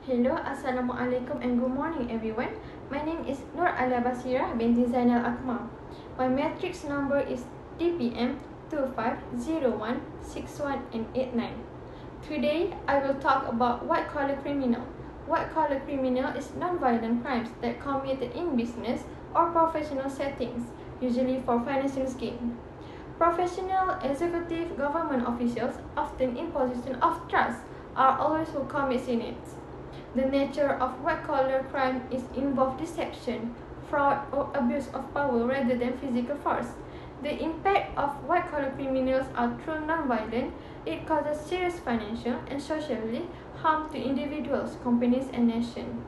Hello, Assalamualaikum and good morning everyone. My name is Nur Alia Basira binti Zainal Akmal. My matrix number is DPM 250161 and 89. Today, I will talk about white-collar criminal. White-collar criminal is non-violent crimes that committed in business or professional settings, usually for financial gain. Professional, executive, government officials, often in position of trust, are always who commit in it. The nature of white-collar crime is involve deception, fraud, or abuse of power rather than physical force. The impact of white-collar criminals are true non-violent. It causes serious financial and socially harm to individuals, companies, and nations.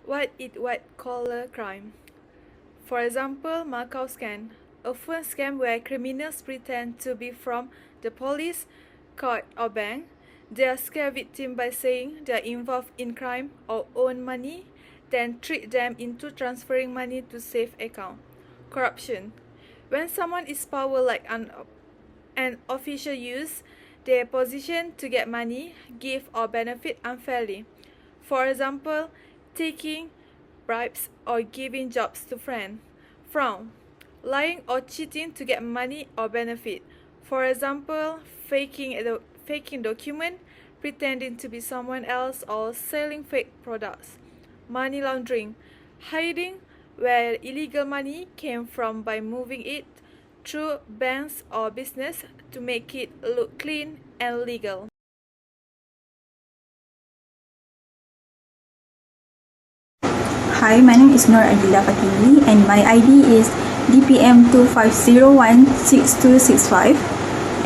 What is white-collar crime? For example, Macau scam, a phone scam where criminals pretend to be from the police, court, or bank. They scare victims by saying they are involved in crime or own money, then trick them into transferring money to safe account. Corruption. When someone is power like an official use their position to get money, give, or benefit unfairly. For example, taking bribes or giving jobs to friends. Fraud. Lying or cheating to get money or benefit. For example, faking document, pretending to be someone else, or selling fake products. Money laundering. Hiding where illegal money came from by moving it through banks or business to make it look clean and legal. Hi, my name is Nur Adila Fatimi and my ID is DPM 25016265,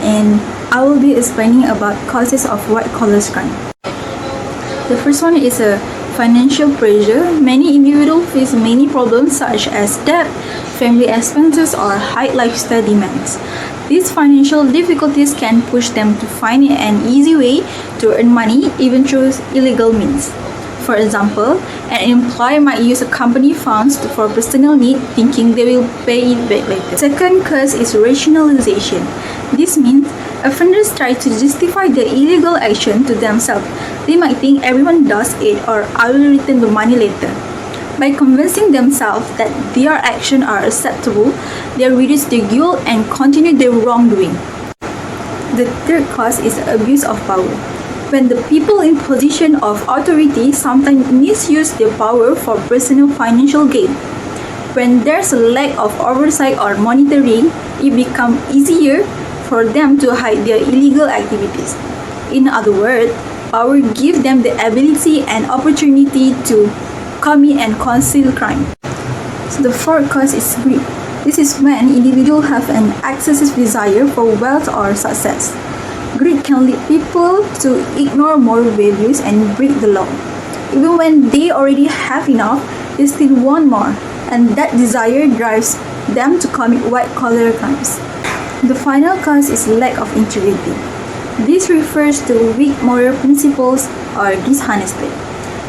and I will be explaining about causes of white-collar crime. The first one is a financial pressure. Many individuals face many problems such as debt, family expenses, or high lifestyle demands. These financial difficulties can push them to find an easy way to earn money even through illegal means. For example, an employer might use a company funds for personal need, thinking they will pay it back later. Second cause is rationalization. This means offenders try to justify their illegal action to themselves. They might think everyone does it, or I will return the money later. By convincing themselves that their actions are acceptable, they reduce their guilt and continue their wrongdoing. The third cause is abuse of power. When the people in position of authority sometimes misuse their power for personal financial gain. When there's a lack of oversight or monitoring, it becomes easier for them to hide their illegal activities. In other words, power gives them the ability and opportunity to commit and conceal crime. So the fourth cause is greed. This is when individuals have an excessive desire for wealth or success. Greed can lead people to ignore moral values and break the law. Even when they already have enough, they still want more, and that desire drives them to commit white-collar crimes. The final cause is lack of integrity. This refers to weak moral principles or dishonesty.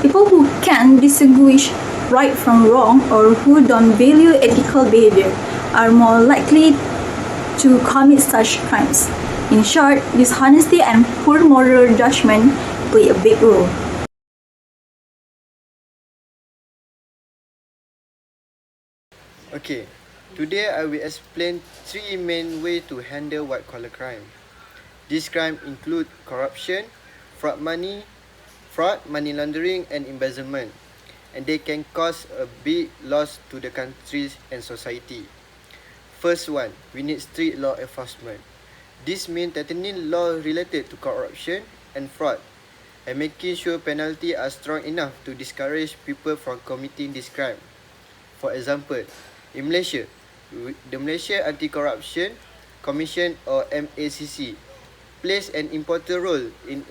People who can't distinguish right from wrong or who don't value ethical behavior are more likely to commit such crimes. In short, dishonesty and poor moral judgment play a big role. Okay, today I will explain three main ways to handle white-collar crime. These crimes include corruption, fraud, money laundering, and embezzlement, and they can cause a big loss to the country and society. First one, we need strict law enforcement. This means tightening law related to corruption and fraud, and making sure penalties are strong enough to discourage people from committing this crime. For example, in Malaysia, the Malaysia Anti-Corruption Commission or MACC plays an important role in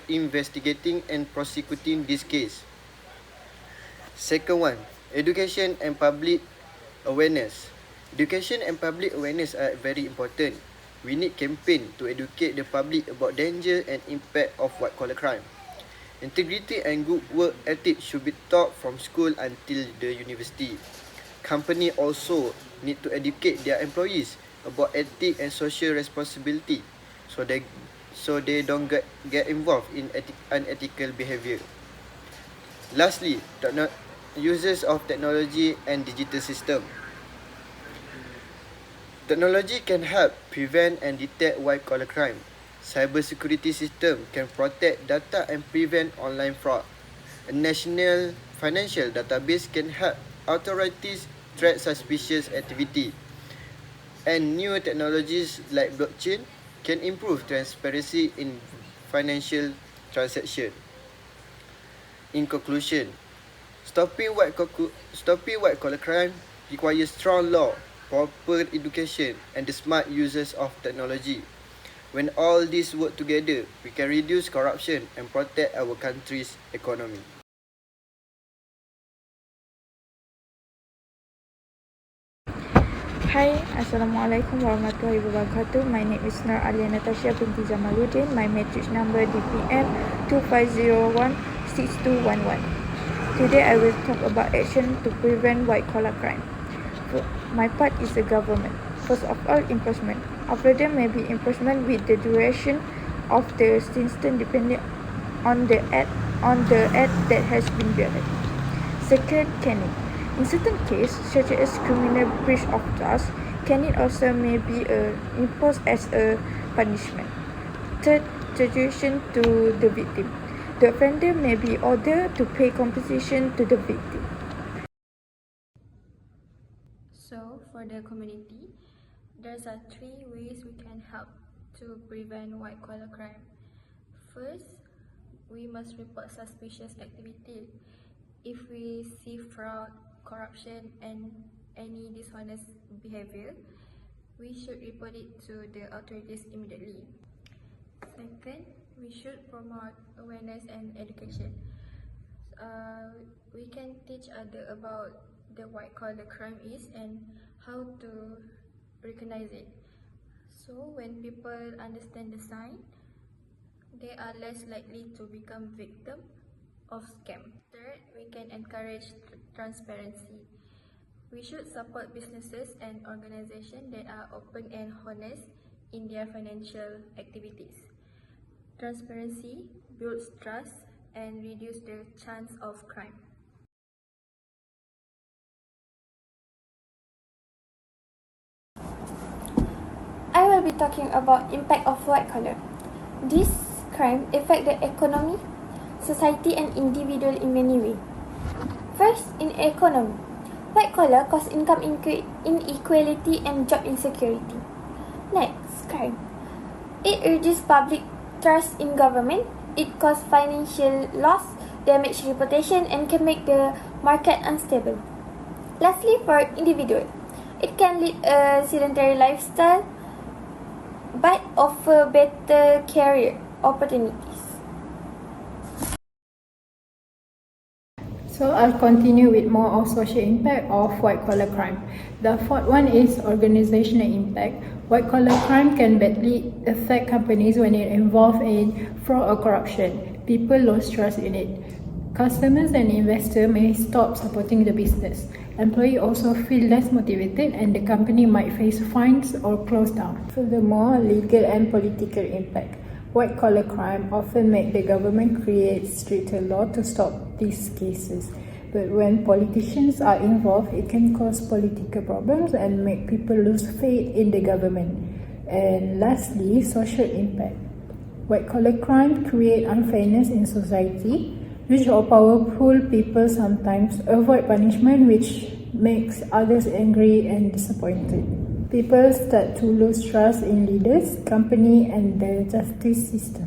investigating and prosecuting this case. Second one, education and public awareness. Education and public awareness are very important. We need campaign to educate the public about danger and impact of white-collar crime. Integrity and good work ethic should be taught from school until the university. Companies also need to educate their employees about ethics and social responsibility so they so they don't get involved in unethical behavior. Lastly, uses of technology and digital system. Technology can help prevent and detect white-collar crime. Cybersecurity system can protect data and prevent online fraud. A national financial database can help authorities track suspicious activity. And new technologies like blockchain can improve transparency in financial transactions. In conclusion, stopping white-collar crime requires strong law, proper education, and the smart uses of technology. When all these work together, we can reduce corruption and protect our country's economy. Hi, Assalamualaikum warahmatullahi wabarakatuh. My name is Nur Alia Natasha binti Jamaluddin. My matrix number DPM 25016211. Today I will talk about action to prevent white-collar crime. My part is the government. First of all, enforcement. After that may be enforcement with the duration of the sentence depending on the act that has been violated. Second, caning. In certain cases, such as criminal breach of trust, caning also may be imposed as a punishment. Third, restitution to the victim. The offender may be ordered to pay compensation to the victim. So, for the community, there are 3 ways we can help to prevent white-collar crime. First, we must report suspicious activity. If we see fraud, corruption, and any dishonest behavior, we should report it to the authorities immediately. Second, we should promote awareness and education. We can teach others about the white-collar crime is and how to recognize it. So when people understand the sign, they are less likely to become victim of scam. Third, we can encourage transparency. We should support businesses and organizations that are open and honest in their financial activities. Transparency builds trust and reduces the chance of crime. I will be talking about impact of white collar. This crime affect the economy, society and individual in many ways. First, in economy, white collar cause income inequality and job insecurity. Next, crime. It reduces public trust in government. It causes financial loss, damage reputation, and can make the market unstable. Lastly, for individual, it can lead a sedentary lifestyle but offer better career opportunities. So I'll continue with more of social impact of white-collar crime. The fourth one is organizational impact. White-collar crime can badly affect companies when it involves in fraud or corruption. People lose trust in it. Customers and investors may stop supporting the business. Employees also feel less motivated and the company might face fines or close down. Furthermore, legal and political impact. White-collar crime often make the government create stricter law to stop these cases. But when politicians are involved, it can cause political problems and make people lose faith in the government. And lastly, social impact. White-collar crime create unfairness in society. Rich or powerful people sometimes avoid punishment, which makes others angry and disappointed. People start to lose trust in leaders, company, and the justice system.